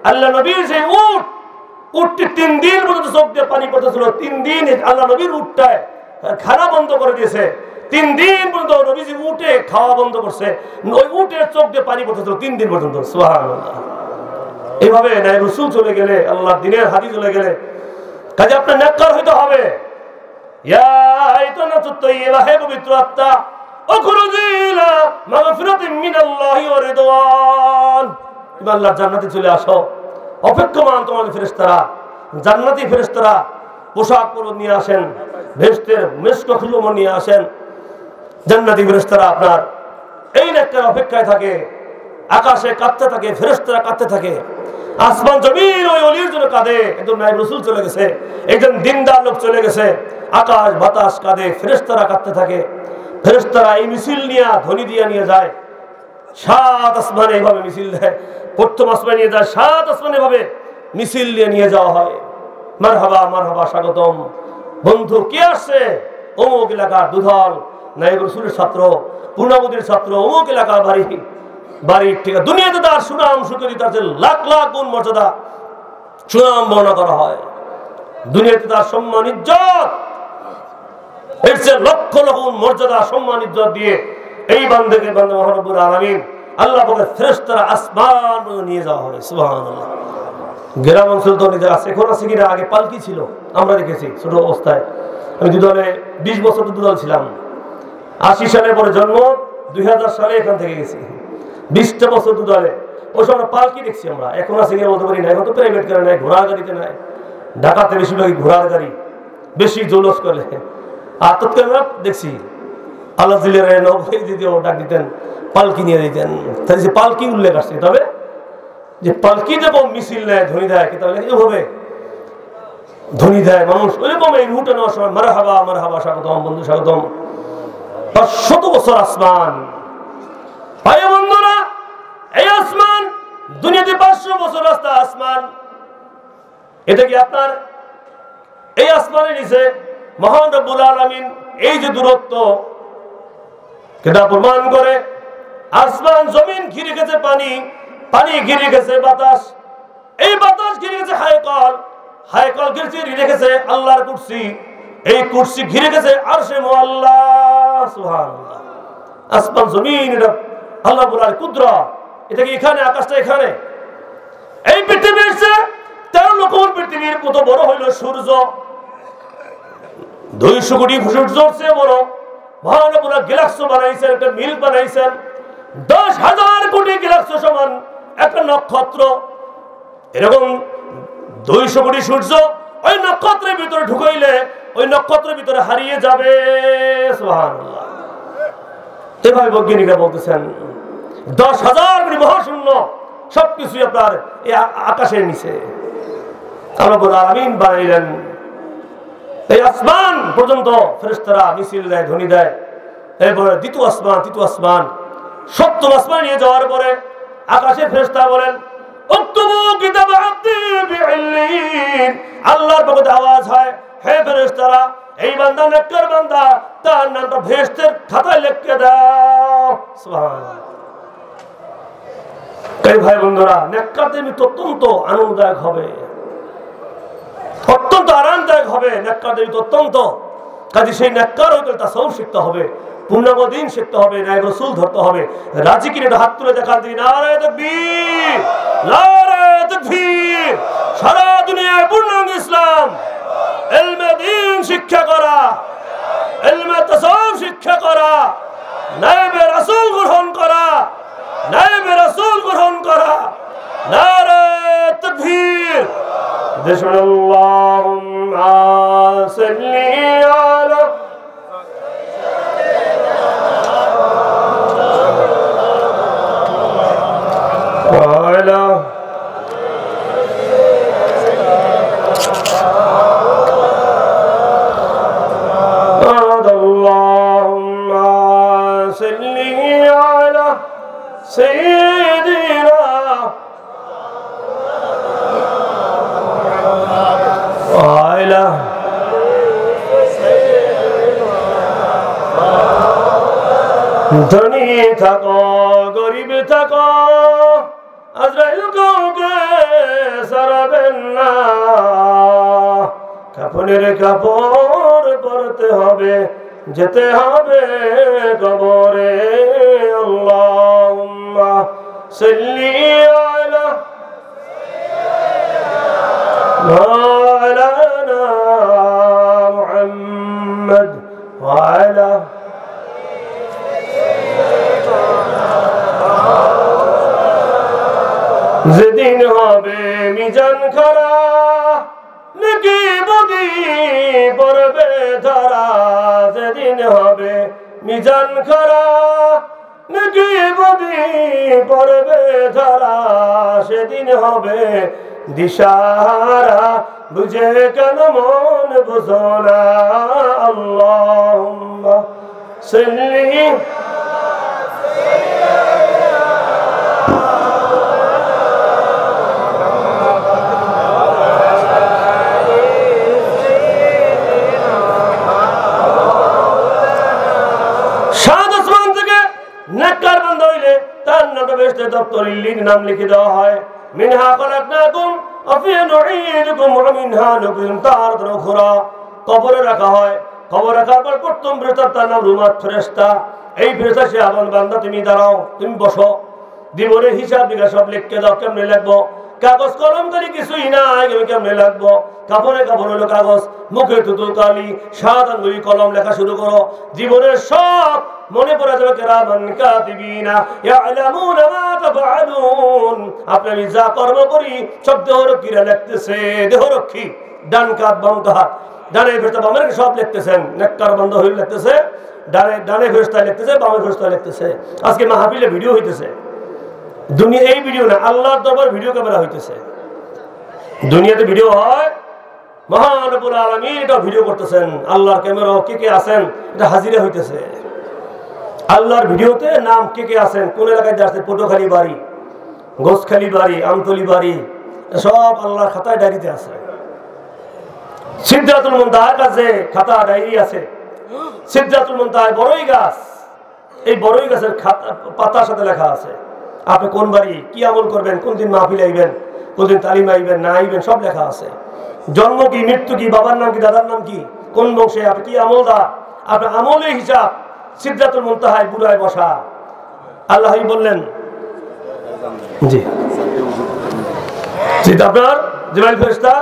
আল্লাহ নবীর যে উটটি 3 দিন পর্যন্ত চোখ দিয়ে পানি পড়তেছিল। 3 দিন আল্লাহ নবীর উটটায় খানা বন্ধ করে দিয়েছে। 3 দিন পর্যন্ত নবীজি উটে খাওয়া বন্ধ করছে, ওই উটের চোখ দিয়ে পানি পড়তেছিল 3 দিন পর্যন্ত। সুবহানাল্লাহ। এইভাবে নায়েব রাসূল চলে গেলে, আল্লাহর দ্বীনের হাদী চলে গেলে, কাজে আপনার নেককার হইতে হবে। ইয়া আইতানাতুত তাইয়্যিবা, হে পবিত্র আত্মা, উখরুজি ইলা মাগফিরাতিন মিনাল্লাহি ওয়া রিদওয়ান, তুমি আল্লাহর জান্নাতে চলে আসো। অপেক্ষমান তোমাদের ফেরেশতারা, জান্নাতি ফেরেশতারা পোশাক পরে নিয়ে আসেন, বেহেশতের মিশক খুশবু নিয়ে আসেন। জান্নাতি ফেরেশতারা আপনার এই নেককার অপেক্ষায় থাকে, আকাশে কাঁদতে থাকে, ফেরেশতারা কাঁদতে থাকে, আসমান জমিন ওই ওলির জন্য কাঁদে। একজন নায়েব রাসূল চলে গেছে, একজন দিনদার লোক চলে গেছে, আকাশ বাতাস কাঁদে, ফেরেশতারা কাঁদতে থাকে। ফেরেশতারা এই মিছিল নিয়ে ধ্বনি দিয়ে নিয়ে যায়, 7 আসমানে এইভাবে মিছিল দেয়, প্রথম আসমানে নিয়ে যায়, 7 আসমানে ভাবে মিছিল নিয়ে যাওয়া হয়। মারহাবা মারহাবা, স্বাগতম বন্ধু, কে আসছে? অমুক এলাকার দুধল নায়েব রাসূলের ছাত্র, পূর্ণাবতীর ছাত্র, অমুক এলাকার বাড়ির ঠিক আছে। দুনিয়াতে তার সুনাম সুখ্যাতি আছে, লাখ লাখ গুণ মর্যাদা সুনাম বর্ণনা করা হয়। দুনিয়াতে তার সম্মান ইজ্জত, এর চেয়ে লক্ষ লক্ষ মর্যাদা সম্মান ইজ্জত দিয়ে এই বান্দাকে বান্দা মহারব্বুল আলামিন আল্লাহ পাকের ফেরেশতারা আসমান পর্যন্ত নিয়ে যাওয়া হয়। সুবহানাল্লাহ। গ্রাম অঞ্চল তো নিজে আছে, এখন আছে কিনা, আগে পালকি ছিল, আমরা দেখেছি ছোট অবস্থায়। আমি দুদলে 20 বছর দুদল ছিলাম। 80 সালে পরে জন্ম, 2000 সালে এখান থেকে গেছি, 20টা বছর দুদলে। ওই সময় পালকি দেখছি আমরা, এখন আছে কিনা বলতে পারি না। এখন তো প্রাইভেট গাড়ি নাই, ঘোড়ার গাড়িতে নাই। ঢাকাতে বেশিরভাগই ঘোড়ার গাড়ি, বেশি জলস করলে। আর তৎকালীন দেখছি আল্লাহ জিলের নবী দিদিও ডাক দিতেন, পালকি নিয়ে দিতেন। তাই যে পালকি উল্লেখ আসছে, তবে যে পালকি দেব মিছিল নেয়, ধ্বনি দেয়, তাহলে এভাবে ধ্বনি দেয় মানুষ। ওইরকম এই রুটে নেওয়ার সময় মারহাবা মারহাবা, স্বাগতম বন্ধু স্বাগতম। 500 বছর আসমান, ভাই বন্ধুরা, এই আসমান দুনিয়াতে 500 বছর রাস্তা আসমান। এটা কি আপনার এই আসমানের নিচে মহান রব্বুল আলামিন এই যে দূরত্ব, এটা প্রমাণ করে। আসমান জমিন ঘিরে গেছে পানি, পানি ঘিরে গেছে বাতাস, এই বাতাস ঘিরে গেছে হায়কাল, হায়কাল ঘিরে রেখেছে আল্লাহর কুরসি, এই কুরসি ঘিরে গেছে আরশে মুআল্লাহ। সুবহানাল্লাহ। আসমান জমিন এটা আল্লাহ বলার কুদরত। এটা কি এখানে, আকাশটা এখানে। এই পৃথিবীর 13 লক্ষ পৃথিবীর কত বড় হইল সূর্য, 200 কোটি সূর্যের চেয়ে বড় মহানপুরা গ্যালাক্সি বানাইছেন, একটা মিল্ক বানাইছেন। 10,000 কোটি গ্যালাক্সি সমান একটা নক্ষত্র। এরকম 200 কোটি সূর্য ওই নক্ষত্রের ভিতরে ঢুকাইলে ওই নক্ষত্রের ভিতরে হারিয়ে যাবে। সুবহানাল্লাহ। এভাবে বৈজ্ঞানিকরা বলতেছেন 10,000 কোটি মহাশূন্য সবকিছু আপনার এই আকাশের নিচে আল্লাহ রাব্বুল আলামিন বানাইলেন। এই আসমান পর্যন্ত ফেরেশতারা মিছিল দেয়, ধ্বনি দেয়। এরপরে দ্বিতীয় আসমান, তৃতীয় আসমান, সপ্তম আসমান নিয়ে যাওয়ার পরে আকাশের ফেরেশতা বলেন, উক্তুবু কিতাব আব্দি বিইল্লিন, আল্লাহর পক্ষ থেকে আওয়াজ হয়, হে ফেরেশতারা, এই বান্দা নেককার বান্দা, তার নামটা বেহেশতের খাতায় লিখে দাও। সুবহানাল্লাহ। এই ভাই বন্ধুরা, নেককারদের মৃত্যু অত্যন্ত আনন্দদায়ক হবে, অত্যন্ত আরামদায়ক হবে। নেককারদের মৃত্যু অত্যন্ত, কাজে সেই নেককার হইতে তাসাউফ শিখতে হবে, পূর্ণাঙ্গ দিন শিখতে হবে, ন্যায় রাসূল ধরতে হবে। রাজি কিনে হাত তুলে দেখা দিন, নারে তাকবীর, নারে তাকবীর। সারা দুনিয়ায় পূর্ণাঙ্গ ইসলাম, ইলমে দ্বীন শিক্ষা করা, ইলমে তাসাউফ শিক্ষা করা, নায়েবে রাসূল গ্রহণ করা, নায়েবে রাসূল গ্রহণ করা। নারে তাকবীর। আল্লাহুম্মা সাল্লি আলা وعلى اللهم صل على سيدنا وعلى ধনী থাকো গরিব থাকো, আজরাইল কাউকে ছাড়বেন না, কাফনের কাপড় পরতে হবে, যেতে হবে কবরে। আল্লাহুম্মা সাল্লি আলা মাওলানা মুহাম্মদ ওয়া আলা যেদিন হবে মিজান খারা, নেকি বদি পড়বে ধরা, যেদিন হবে মিজান খারা, নেকি বদি পড়বে ধরা, সেদিন হবে দিশাহারা, বুঝে কেন মন বুঝো না। আল্লাহুম্মা সাল্লি নেককার বান্দা হইলে তার নামে বেহেশতের দপ্তরে নাম লিখে দেওয়া হয়। মিনহা খলাকনাকুম ওয়া ফিহা নুঈদুকুম ওয়া মিনহা নুখরিজুকুম তারাতান উখরা। কবরে রাখা হয়, কবর রাখার পর প্রথম ফেরেশতা, তার নাম রুমাত ফেরেশতা। এই ফেরেশতা সে আবান বান্দা, তুমি দাঁড়াও, তুমি বসো, জীবনের হিসাব নিকাশ সব লিখে দাও। কেমনে লিখবো? কাগজ কলম করি কিছুই নাই, আমি কেমনে লাগবো? কাপড়ে কাপড় হলো কাগজ, মুখে তুতুল কালি, সাত আঙ্গুলি কলম লেখা শুরু করো। জীবনের সব মনে পড়ে যাবে, কিরামান কাতিবিনা ইয়ালামুনা মা তাফআলুন। আপনি আমি যা কর্ম করি সব দেহরক্ষীরা লিখতেছে। দেহরক্ষী ডান কাত বাম কাত, ডানে ফেরেশতা বামের সব লিখতেছেন। নেককার বান্দা হইলে লিখতেছে, ডানে ফেরেশতা লিখতেছে, বামে ফেরেশতা লিখতেছে। আজকে মাহফিলে ভিডিও হইতেছে, দুনিয়া এই ভিডিও না, আল্লাহর দরবার ভিডিও ক্যামেরা হইতেছে। দুনিয়াতে ভিডিও হয়, মহান রব্বুল আলামিন এটা ভিডিও করতেছেন। আল্লাহর ক্যামেরা কে কে আছেন এটা হাজিরা হইতেছে। আল্লাহর ভিডিওতে নাম কে কে আছেন, কোন এলাকায় যাচ্ছে, পটুখালী বাড়ি, গোসখালী বাড়ি, আমতলি বাড়ি, সব আল্লাহর খাতায় ডায়েরিতে আছে। সিদরাতুল মুনতাহার কাছে খাতা ডায়েরি আছে। সিদরাতুল মুনতাহায় বড়ই গাছ, এই বড়ই গাছের পাতার সাথে লেখা আছে আপনি কোন বাড়ি, কি আমল করবেন, কোন দিন মাহফিল আইবেন, কোন দিন তালিম আইবেন না আইবেন, সব লেখা আছে। জন্ম কি, মৃত্যু কি, বাবার নাম কি, দাদার নাম কি, কোন বংশে, আপনি কি আমলদার, আপনার আমলের হিসাব সিদরাতুল মুনতাহায় বুড়ায় বসা। আল্লাহ বললেন, জি জি আপনার জিবরাইল ফেরেশতা,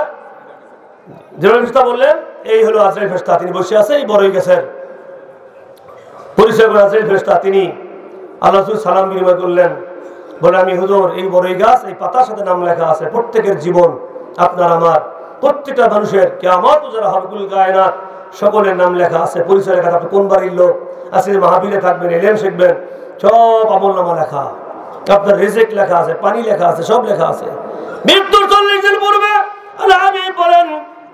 জিবরাইল ফেরেশতা বললেন এই হলো আজরাইল ফেরেশতা, তিনি বসে আছে এই বড়ই গাছের পরিচয় করে। আজরাইল ফেরেশতা তিনি আল্লাহ সালাম বিনিময় করলেন, বলে আমি হুজুর এই বড়ই গাছ, এই পাতার সাথে নাম লেখা আছে প্রত্যেকের জীবন, আপনার আমার প্রত্যেকটা মানুষের কিয়ামত যারা হবে কুল কায়নাত সকলের নাম লেখা আছে, পরিচয় লেখা। আপনি কোন বাড়ির লোক, আজকে মাহফিলে থাকবেন, ইলম শিখবেন, সব আমলনামা লেখা, আপনার রিজিক লেখা আছে, পানি লেখা আছে, সব লেখা আছে। মৃত্যুর 40 দিন পূর্বে আল্লাহ হাবিব বলেন,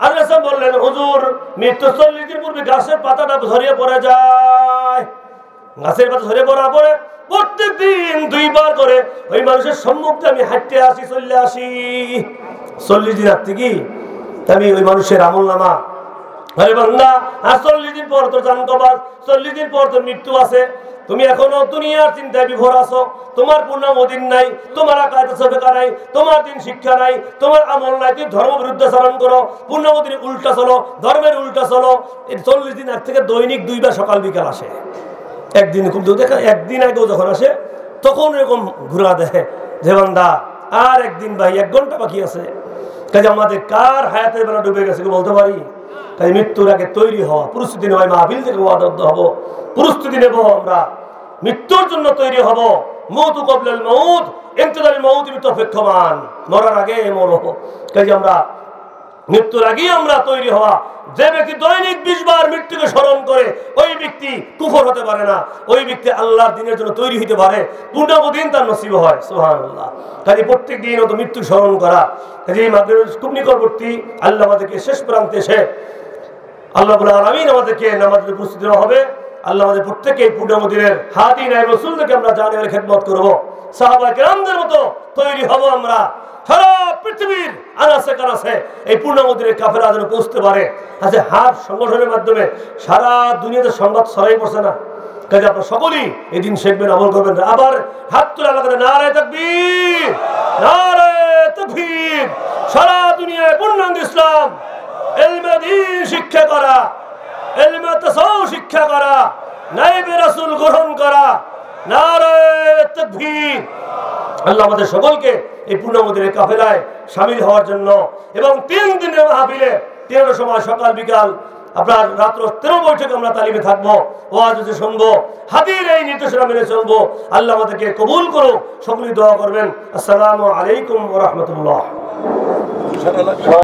আল্লাহ বললেন হুজুর মৃত্যুর 40 দিন পূর্বে গাছের পাতাটা ঝরিয়ে পড়ে যায়, গাছের পাতা ঝরে পড়ার পরে প্রত্যেক দিন 2 বার করে ওই মানুষের সম্মুখে আমি হাঁটতে আসি, চলে আসি। 40 দিন আগ থেকে আমি ওই মানুষের আমলনামা, আরে বান্দা, আর 40 দিন পর তোর জান কবর, 40 দিন পর তোর মৃত্যু আছে, তুমি এখনো দুনিয়ার চিন্তায় বিভোর আছো, তোমার পূর্ণাঙ্গ দিন নাই, তোমার আকায়দে সবেকা নাই, তোমার দিন শিক্ষা নাই, তোমার আমল নাই, তুমি ধর্ম বিরুদ্ধাচরণ করো, পূর্ণাঙ্গ দিন উল্টা চলো, ধর্মের উল্টা চলো। এই 40 দিন আগ থেকে দৈনিক 2 বার সকাল বিকাল আসে। একদিন খুব দেখা, একদিন আগেও যখন আসে তখন এরকম ঘুরা দেয় যে বান্দা আর একদিন ভাই, 1 ঘন্টা বাকি আছে। কাজে আমাদের কার হায়াতের বেলা ডুবে গেছে বলতে পারি? তাই মৃত্যুর আগে তৈরি হওয়া, প্রস্তুতি নেওয়া, মাহফিল থেকে ওয়াদা হবো, প্রস্তুতি নেব, আমরা মৃত্যুর জন্য তৈরি হব। মউতু ক্বাবলাল মাউত, ইনতিযারুল মাউত বিতফিক্ষমান, মরার আগে মরব। কাজে আমরা মৃত্যুর আগেই আমরা তৈরি হওয়া। যে ব্যক্তি দৈনিক 20 বার মৃত্যুকে স্মরণ করে ওই ব্যক্তি কুফর হতে পারে না, ওই ব্যক্তি আল্লাহর দ্বীনের জন্য তৈরি হতে পারে, পূর্ণাঙ্গ দিন তার নসিব হয়। সুবহানাল্লাহ। কাজে প্রত্যেক দিন অত মৃত্যু স্মরণ করা। কাজে এই মাগরিবের খুব নিকটবর্তী, আল্লাহ আমাদেরকে শেষ প্রান্তে এসে আল্লাহ রাব্বুল আলামিন আমাদেরকে নামাজের প্রস্তুতি দেওয়া হবে। আল্লাহ আমাদের প্রত্যেককে পূর্ণাঙ্গ দিনের হাদি নায়েব রাসূল থেকে আমরা জানের খেদমত করব, সাহাবা কেরামদের মতো তৈরি হব। আমরা সারা পৃথিবীর আনাচে কানাচে এই পূর্ণাঙ্গ দিনের কাফেলা যেন পৌঁছতে পারে। আচ্ছা, হাত সংগঠনের মাধ্যমে সারা দুনিয়াতে সংবাদ ছড়াই পড়ছে না? কাজে আপনারা সকলেই এই দিন শিখবেন, আমল করবেন। আবার হাত তুলে আল্লাহ কাছে নারে তাকবীর, নারে তাকবীর। সারা দুনিয়ায় পূর্ণাঙ্গ ইসলাম, ইলমে দ্বীন শিক্ষা করা, ইলমে তাসাউফ শিক্ষা করা, নায়েবে রাসূল গ্রহণ করা। নারে তাকবীর। আল্লাহ আমাদের সকলকে এই পূর্ণাঙ্গ দিনের কাফেলায় শামিল হওয়ার জন্য এবং 3 দিনের মাহফিলে 13 সময় সকাল বিকাল আপনার রাত্র 13 বৈঠকে আমরা তালিমে থাকবো, ওয়াজ শুনবো, হাদির এই নির্দেশনা মেনে চলবো। আল্লাহ আমাদেরকে কবুল করো, সকলেই দোয়া করবেন। আসসালামু আলাইকুম ওয়া রাহমাতুল্লাহ।